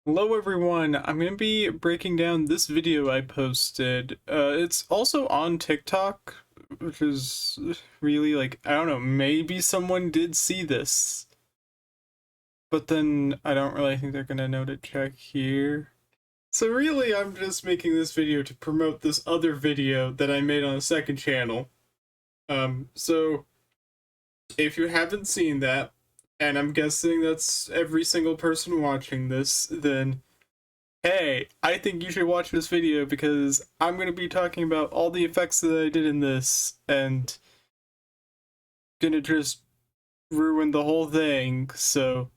Hello everyone, I'm going to be breaking down this video I posted. It's also on TikTok, which is really like, I don't know, maybe someone did see this. But then I don't really think they're going to know to check here. So really I'm just making this video to promote this other video that I made on a second channel. So if you haven't seen that, and I'm guessing that's every single person watching this, then hey, I think you should watch this video because I'm going to be talking about all the effects that I did in this and gonna just ruin the whole thing. So,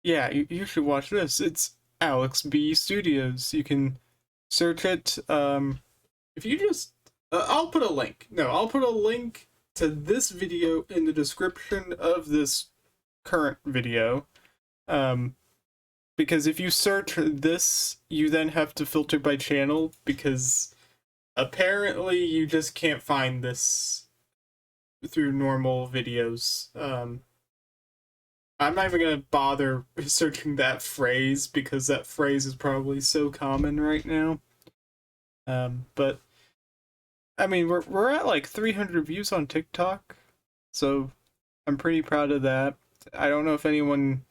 yeah, you should watch this. It's Alex B Studios. You can search it. If you just, I'll put a link. No, I'll put a link to this video in the description of this current video. Um, because if you search this, you then have to filter by channel because apparently you just can't find this through normal videos. I'm not even gonna bother searching that phrase because that phrase is probably so common right now. But I mean, we're at like 300 views on TikTok, so I'm pretty proud of that. I don't know if anyone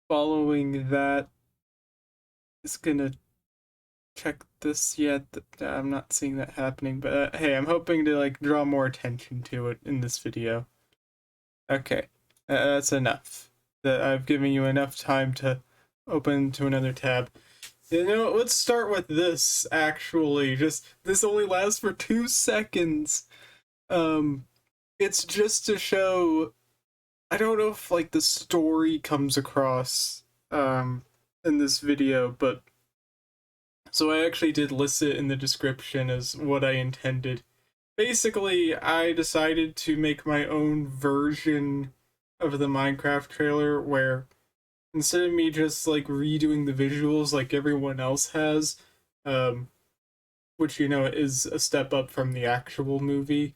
following that is gonna check this yet. I'm not seeing that happening, but hey, I'm hoping to like draw more attention to it in this video. Okay, that's enough. That I've given you enough time to open to another tab. You know, let's start with this actually. Just this only lasts for 2 seconds. Um, it's just to show. I don't know if like the story comes across in this video, but so I actually did list it in the description as what I intended. Basically, I decided to make my own version of the Minecraft trailer where instead of me just like redoing the visuals like everyone else has, um, which you know is a step up from the actual movie,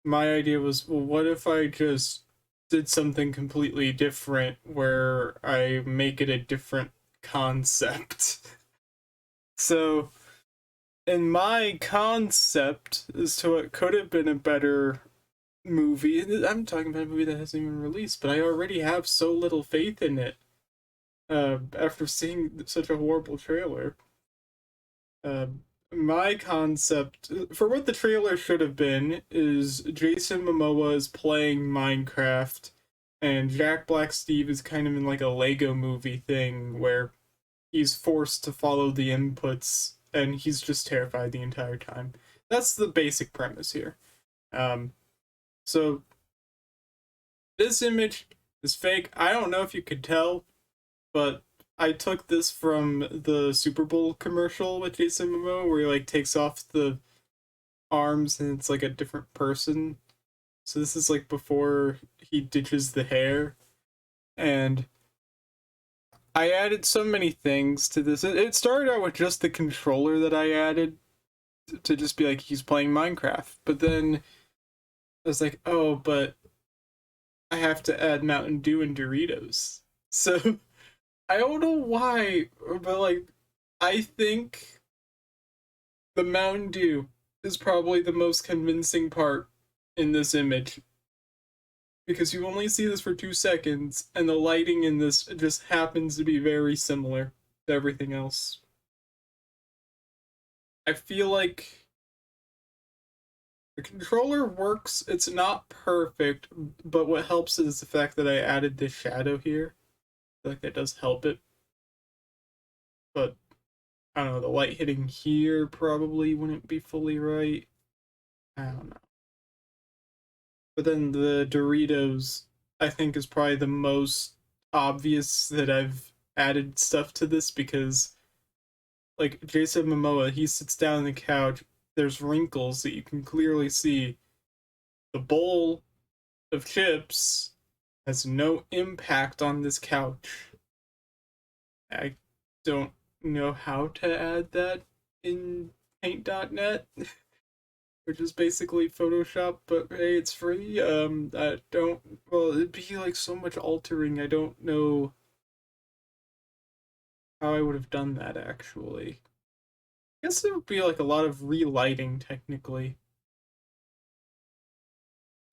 my idea was, well, what if I just did something completely different where I make it a different concept? So in my concept as to what could have been a better movie, I'm talking about a movie that hasn't even released, but I already have so little faith in it after seeing such a horrible trailer. Uh, my concept for what the trailer should have been is Jason Momoa is playing Minecraft, and Jack Black Steve is kind of in like a Lego movie thing where he's forced to follow the inputs and he's just terrified the entire time. That's the basic premise here. Um, so this image is fake. I don't know if you could tell, but I took this from the Super Bowl commercial with Jason Momoa where he like takes off the arms and it's like a different person. So this is like before he ditches the hair. And I added so many things to this. It started out with just the controller that I added to just be like he's playing Minecraft. But then I was like, oh, but I have to add Mountain Dew and Doritos. So I don't know why, but like I think the Mountain Dew is probably the most convincing part in this image because you only see this for 2 seconds, and the lighting in this just happens to be very similar to everything else. I feel like the controller works, it's not perfect, but what helps is the fact that I added this shadow here. I feel like that does help it, but I don't know, the light hitting here probably wouldn't be fully right. I don't know. But then the Doritos, I think, is probably the most obvious that I've added stuff to this because, like, Jason Momoa, he sits down on the couch. There's wrinkles that you can clearly see. The bowl of chips has no impact on this couch. I don't know how to add that in Paint.net. which is basically Photoshop, but hey, it's free. I don't, well, it'd be like so much altering. I don't know how I would have done that actually. I guess it would be like a lot of relighting technically.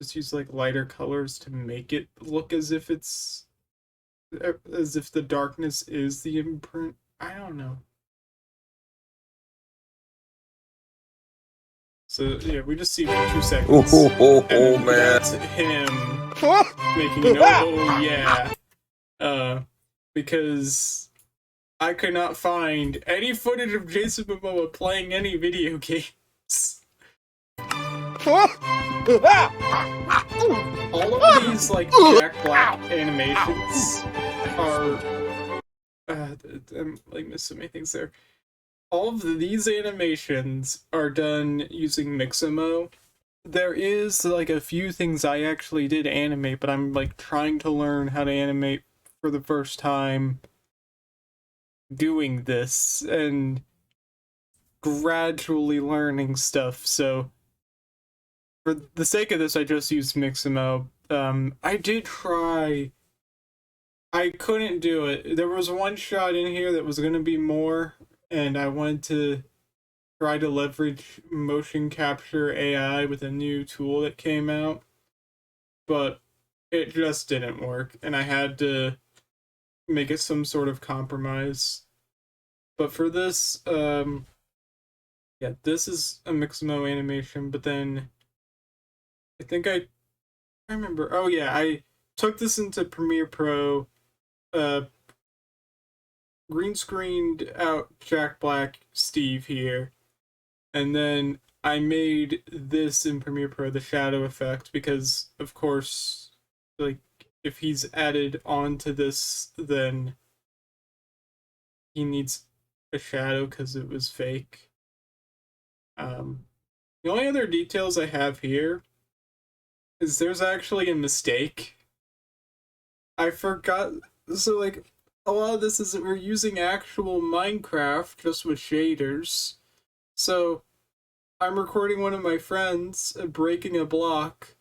Just use like lighter colors to make it look as if the darkness is the imprint. I don't know. So yeah, we just see for 2 seconds. And Man. that's him making an oh yeah. Because I could not find any footage of Jason Momoa playing any video games. All of these like Jack Black animations are I'm like missing so many things there. All of these animations are done using Mixamo. There is like a few things I actually did animate, but I'm like trying to learn how to animate for the first time doing this and gradually learning stuff. So for the sake of this, I just used Mixamo. I did try. I couldn't do it. There was one shot in here that was going to be more, and I wanted to try to leverage motion capture AI with a new tool that came out, but it just didn't work, and I had to make it some sort of compromise. But for this, yeah, this is a Mixamo animation, but then I think I remember, oh yeah, I took this into Premiere Pro, green screened out Jack Black Steve here, and then I made this in Premiere Pro the shadow effect because, of course, like, if he's added onto this, then he needs a shadow because it was fake. The only other details I have here is there's actually a mistake. I forgot, so like, a lot of this is that we're using actual Minecraft just with shaders. So I'm recording one of my friends breaking a block,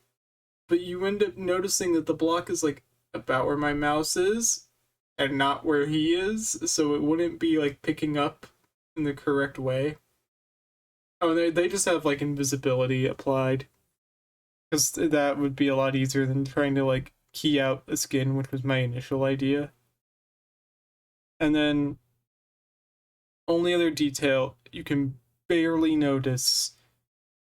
but you end up noticing that the block is like about where my mouse is and not where he is, so it wouldn't be like picking up in the correct way. Oh, they just have like invisibility applied, because that would be a lot easier than trying to like key out a skin, which was my initial idea. And then only other detail you can barely notice,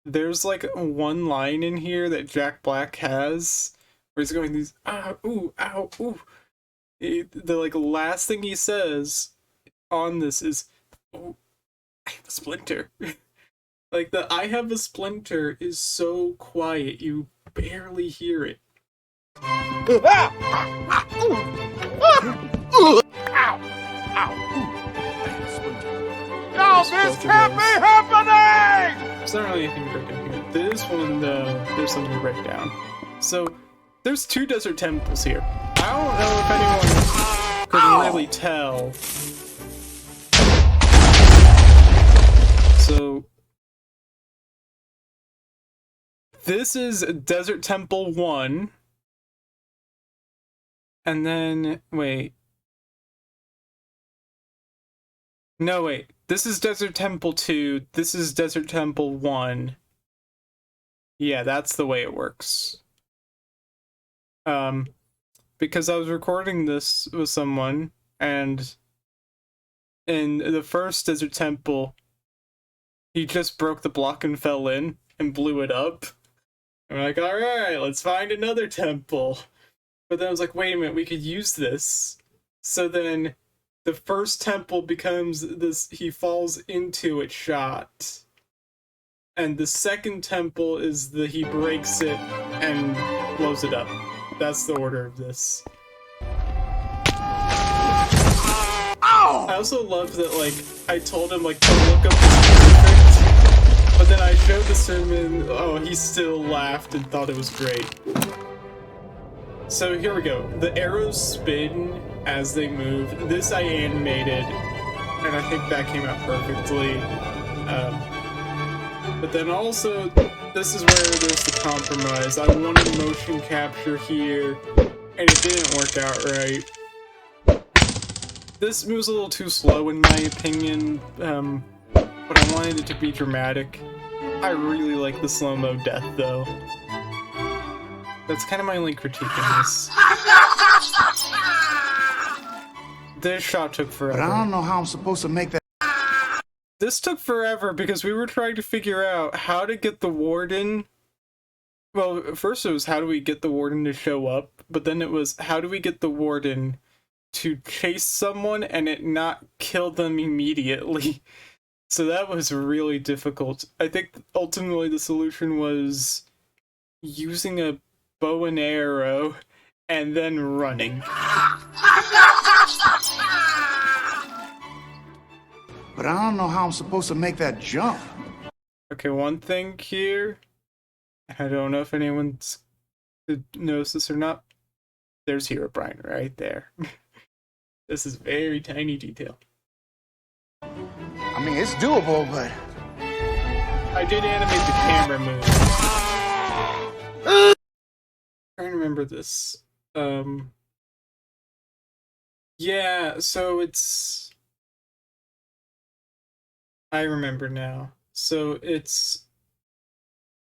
there's like one line in here that Jack Black has where he's going these ooh, ow, ooh. The like last thing he says on this is, oh, I have a splinter. Like the I have a splinter is so quiet you barely hear it. No, this can't be happening! There's not really anything to break down here. This one, there's something to break down. So, there's 2 desert temples here. I don't know if anyone could really tell. So, this is Desert Temple 1. And then, wait. No, wait. This is Desert Temple 2. This is Desert Temple 1. Yeah, that's the way it works. Because I was recording this with someone, and in the first Desert Temple, he just broke the block and fell in and blew it up. And we're like, alright, let's find another temple. But then I was like, wait a minute, we could use this. So then the first temple becomes this, he falls into it shot. And the second temple is the he breaks it and blows it up. That's the order of this. I also love that, like, I told him, like, to look up this perfect, but then I showed this to him and, oh, he still laughed and thought it was great. So here we go. The arrows spin as they move. This I animated, and I think that came out perfectly. But then also, this is where there's the compromise. I wanted motion capture here, and it didn't work out right. This moves a little too slow in my opinion, but I wanted it to be dramatic. I really like the slow-mo death, though. That's kind of my only critique in this. This shot took forever. But I don't know how I'm supposed to make that. This took forever because we were trying to figure out how to get the warden. Well, first it was how do we get the warden to show up, but then it was how do we get the warden to chase someone and it not kill them immediately. So that was really difficult. I think ultimately the solution was using a bow and arrow and then running. But I don't know how I'm supposed to make that jump. Okay, one thing here. I don't know if anyone knows this or not. There's Herobrine right there. This is very tiny detail. I mean, it's doable, but... I did animate the camera move. Trying to remember this. Yeah, so it's... I remember now. So it's...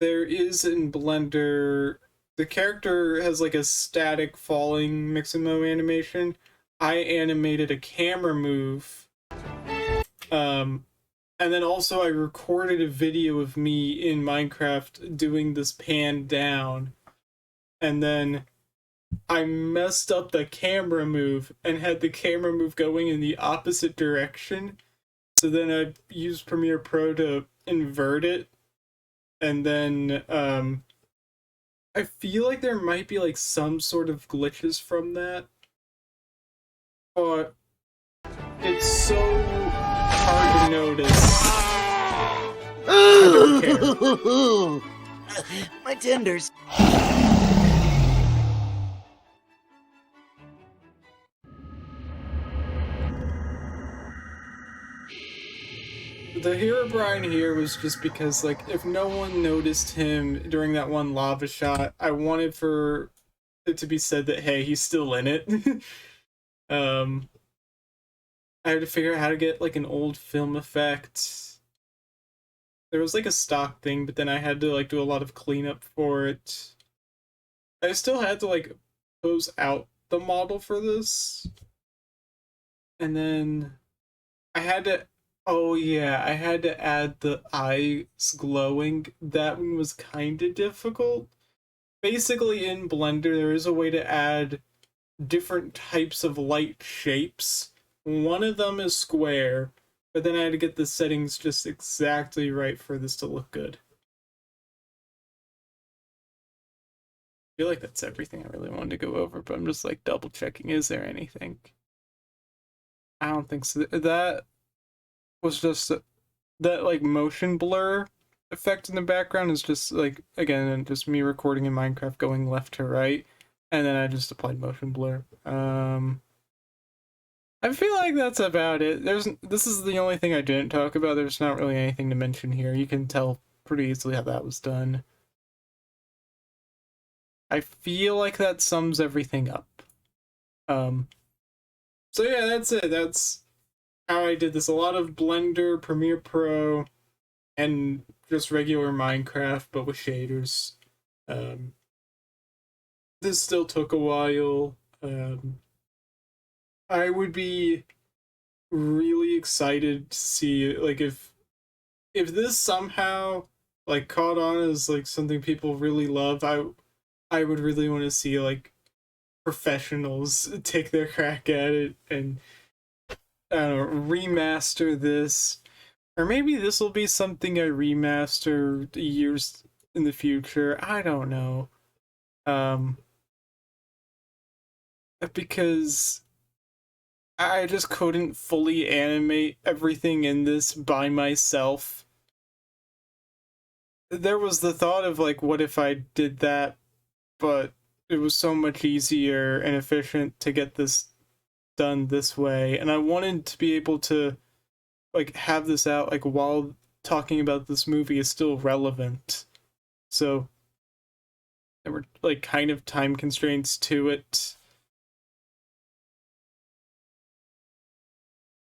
There is in Blender... The character has like a static falling Mixamo animation. I animated a camera move. And then also I recorded a video of me in Minecraft doing this pan down. And then I messed up the camera move and had the camera move going in the opposite direction. So then I used Premiere Pro to invert it. And then I feel like there might be like some sort of glitches from that. But it's so hard to notice. I don't care. My tenders. The Herobrine here was just because, like, if no one noticed him during that one lava shot, I wanted for it to be said that, hey, he's still in it. I had to figure out how to get, like, an old film effect. There was, like, a stock thing, but then I had to, like, do a lot of cleanup for it. I still had to, like, pose out the model for this. And then I had to... Oh yeah, I had to add the eyes glowing. That one was kind of difficult. Basically, in Blender, there is a way to add different types of light shapes. One of them is square, but then I had to get the settings just exactly right for this to look good. I feel like that's everything I really wanted to go over, but I'm just like double checking. Is there anything? I don't think so. That was just that like motion blur effect in the background is just like, again, just me recording in Minecraft going left to right, and then I just applied motion blur. I feel like that's about it. This is the only thing I didn't talk about. There's not really anything to mention here. You can tell pretty easily how that was done. I feel like that sums everything up. So yeah, that's it. That's how I did this. A lot of Blender, Premiere Pro, and just regular Minecraft, but with shaders. This still took a while. I would be really excited to see, like, if this somehow, like, caught on as, like, something people really love, I would really want to see, like, professionals take their crack at it and, I don't know, remaster this. Or maybe this will be something I remaster years in the future. I don't know. Because I just couldn't fully animate everything in this by myself. There was the thought of, like, what if I did that, but it was so much easier and efficient to get this done this way, and I wanted to be able to, like, have this out, like, while talking about this movie is still relevant. So there were like kind of time constraints to it.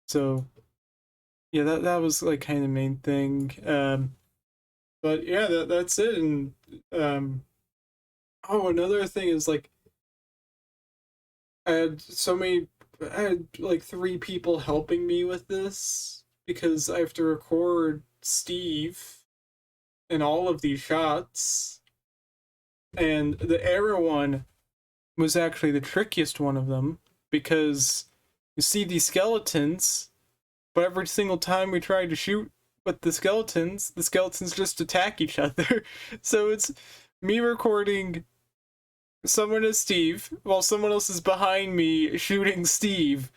So yeah, that was like kind of the main thing. But yeah, that's it. And oh, another thing is like I had like 3 people helping me with this because I have to record Steve in all of these shots. And the arrow one was actually the trickiest one of them because you see these skeletons, but every single time we try to shoot with the skeletons just attack each other. So it's me recording someone as Steve while someone else is behind me shooting Steve.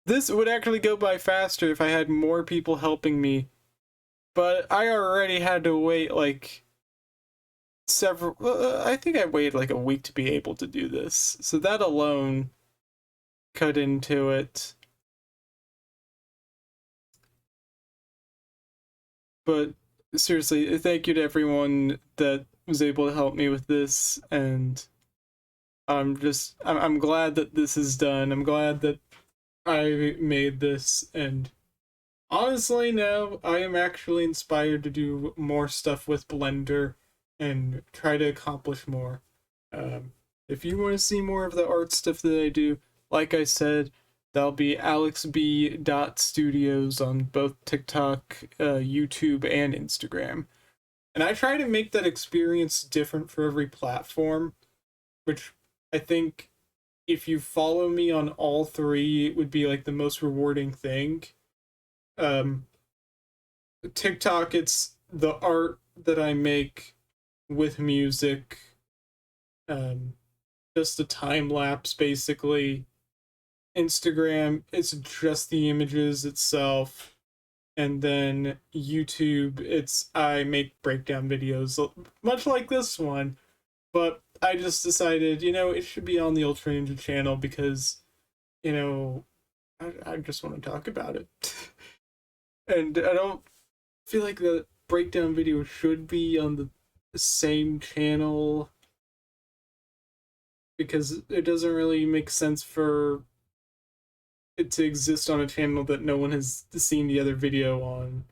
This would actually go by faster if I had more people helping me, but I already had to wait like several. I think I waited like a week to be able to do this, so that alone cut into it. But seriously, thank you to everyone that was able to help me with this, and I'm glad that this is done. I'm glad that I made this, and honestly now I am actually inspired to do more stuff with Blender and try to accomplish more. If you want to see more of the art stuff that I do, like I said, that'll be alexb.studios on both TikTok, YouTube, and Instagram. And I try to make that experience different for every platform, which I think if you follow me on all 3, it would be like the most rewarding thing. TikTok, it's the art that I make with music, just a time lapse basically. Instagram, it's just the images itself. And then YouTube, it's I make breakdown videos, much like this one. But I just decided, it should be on the Ultra Ninja channel because, I just want to talk about it. And I don't feel like the breakdown video should be on the same channel because it doesn't really make sense for it to exist on a channel that no one has seen the other video on.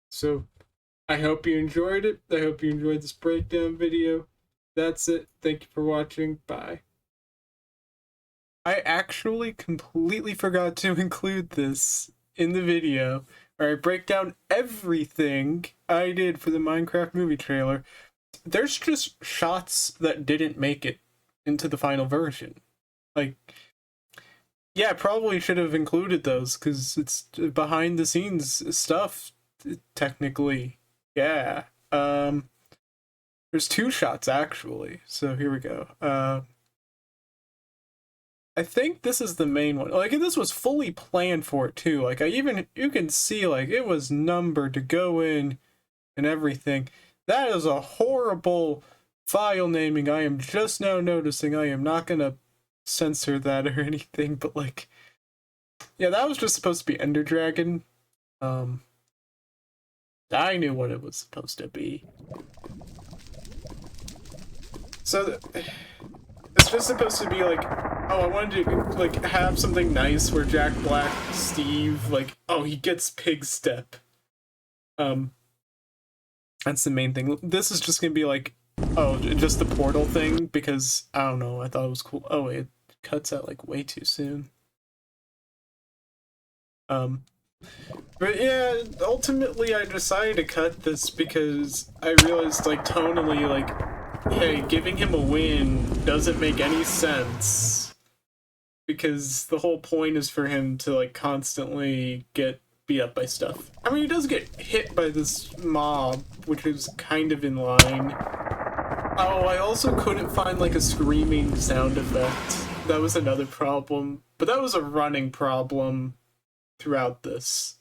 So I hope you enjoyed it. I hope you enjoyed this breakdown video. That's it. Thank you for watching. Bye. I actually completely forgot to include this in the video where I break down everything I did for the Minecraft movie trailer. There's just shots that didn't make it into the final version. Like, yeah, probably should have included those because it's behind the scenes stuff, technically. Yeah. There's 2 shots actually. So here we go. I think this is the main one. Like, this was fully planned for it too. Like, you can see like it was numbered to go in and everything. That is a horrible file naming. I am just now noticing. I am not gonna censor that or anything, but like, yeah, that was just supposed to be Ender Dragon. I knew what it was supposed to be. So it's just supposed to be like, oh, I wanted to like have something nice where Jack Black, Steve, like, oh, he gets pig step. That's the main thing. This is just gonna be like, oh, just the portal thing because I don't know. I thought it was cool. Oh, it cuts out like way too soon. But yeah, ultimately I decided to cut this because I realized like tonally, like, hey, giving him a win doesn't make any sense because the whole point is for him to like constantly get beat up by stuff. I mean, he does get hit by this mob, which is kind of in line. Oh, I also couldn't find like a screaming sound effect. That was another problem, but that was a running problem throughout this.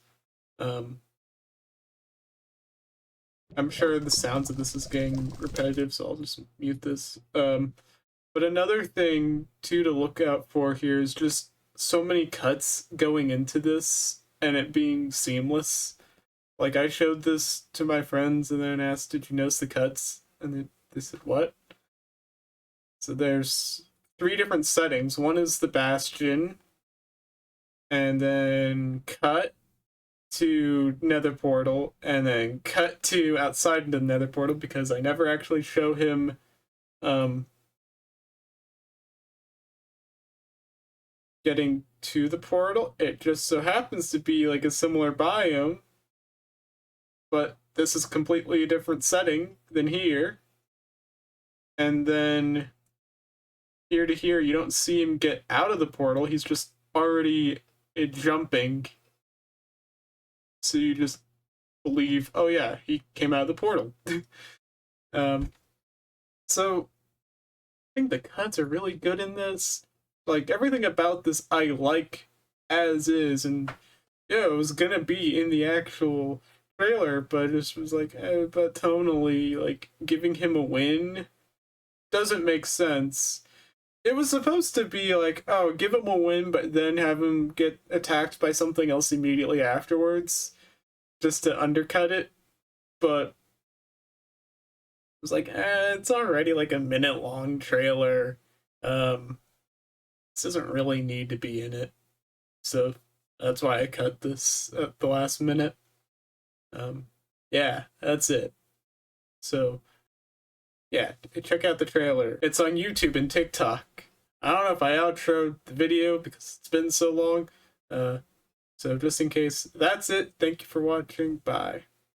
I'm sure the sounds of this is getting repetitive, so I'll just mute this. But another thing too to look out for here is just so many cuts going into this, and it being seamless. Like, I showed this to my friends and then asked, did you notice the cuts? And they said, what? So there's 3 different settings. One is the Bastion, and then cut to Nether Portal, and then cut to outside the Nether Portal, because I never actually show him getting to the portal. It just so happens to be like a similar biome, but this is completely a different setting than here. And then here to here, you don't see him get out of the portal. He's just already jumping. So you just believe, oh yeah, he came out of the portal. So I think the cuts are really good in this. Like, everything about this I like as is, and yeah, it was gonna be in the actual trailer, but it just was like, but tonally, like, giving him a win doesn't make sense. It was supposed to be like, oh, give him a win, but then have him get attacked by something else immediately afterwards, just to undercut it. But it was like, it's already like a minute-long trailer. This doesn't really need to be in it. So that's why I cut this at the last minute. Yeah, that's it. So, yeah, check out the trailer. It's on YouTube and TikTok. I don't know if I outroed the video because it's been so long. So just in case, that's it. Thank you for watching. Bye.